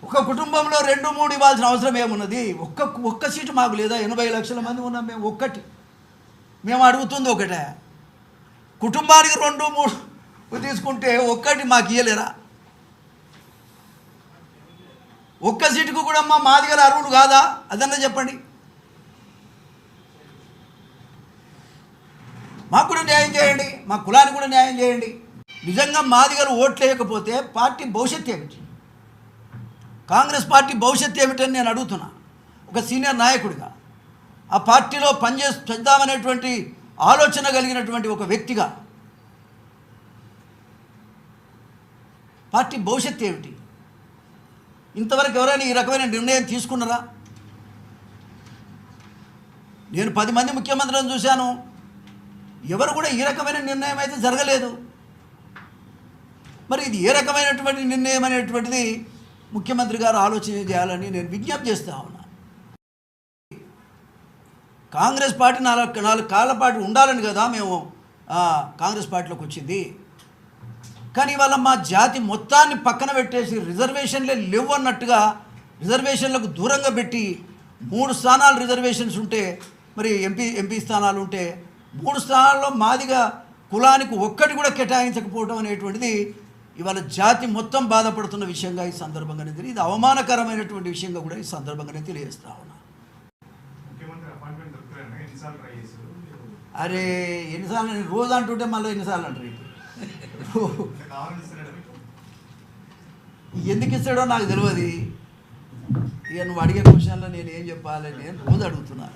ఒక కుటుంబంలో 2-3 ఇవ్వాల్సిన అవసరం ఏమున్నది? ఒక్క సీటు మాకు లేదా? 80 లక్షల మంది ఉన్నాం మేము. మేము అడుగుతుంది ఒకటే. కుటుంబానికి 2-3 తీసుకుంటే ఒక్కటి మాకు ఇయ్యలేరా? ఒక్క సీటుకు కూడా మా మాదిగల అర్హులు కాదా? అదన్నా చెప్పండి. మాకు కూడా న్యాయం చేయండి, మా కులానికి కూడా న్యాయం చేయండి. నిజంగా మాదిగలు ఓట్లేయకపోతే పార్టీ భవిష్యత్తు ఏమిటి? కాంగ్రెస్ పార్టీ భవిష్యత్తు ఏమిటని నేను అడుగుతున్నా. ఒక సీనియర్ నాయకుడిగా, ఆ పార్టీలో చేద్దామనేటువంటి ఆలోచన కలిగినటువంటి ఒక వ్యక్తిగా పార్టీ భవిష్యత్తు ఏమిటి? ఇంతవరకు ఎవరైనా ఈ రకమైన నిర్ణయం తీసుకున్నారా? నేను 10 మంది ముఖ్యమంత్రులను చూశాను, ఎవరు కూడా ఈ రకమైన నిర్ణయం అయితే జరగలేదు. మరి ఇది ఏ రకమైనటువంటి నిర్ణయం అనేటువంటిది ముఖ్యమంత్రి గారు ఆలోచన చేయాలని నేను విజ్ఞప్తి చేస్తా ఉన్నా. కాంగ్రెస్ పార్టీ 4 కాళ్ళ పాటు ఉండాలని కదా మేము కాంగ్రెస్ పార్టీలోకి వచ్చింది. కానీ ఇవాళ మా జాతి మొత్తాన్ని పక్కన పెట్టేసి రిజర్వేషన్లే లేవు అన్నట్టుగా రిజర్వేషన్లకు దూరంగా పెట్టి 3 స్థానాలు రిజర్వేషన్స్ ఉంటే, మరి ఎంపీ స్థానాలు ఉంటే 3 స్థానాల్లో మాదిగా కులానికి ఒక్కటి కూడా కేటాయించకపోవడం అనేటువంటిది ఇవాళ జాతి మొత్తం బాధపడుతున్న విషయంగా ఈ సందర్భంగానే ఇది అవమానకరమైనటువంటి విషయంగా కూడా ఈ సందర్భంగానే తెలియజేస్తా ఉన్నా. అరే ఎన్నిసార్లు నేను రోజు అంటుంటే మళ్ళీ ఎన్నిసార్లు అంటారు? ఎందుకు ఇస్తాడో నాకు తెలియదు. ఇక నువ్వు అడిగే క్వశ్చన్లో నేను ఏం చెప్పాలి? నేను రోజు అడుగుతున్నా.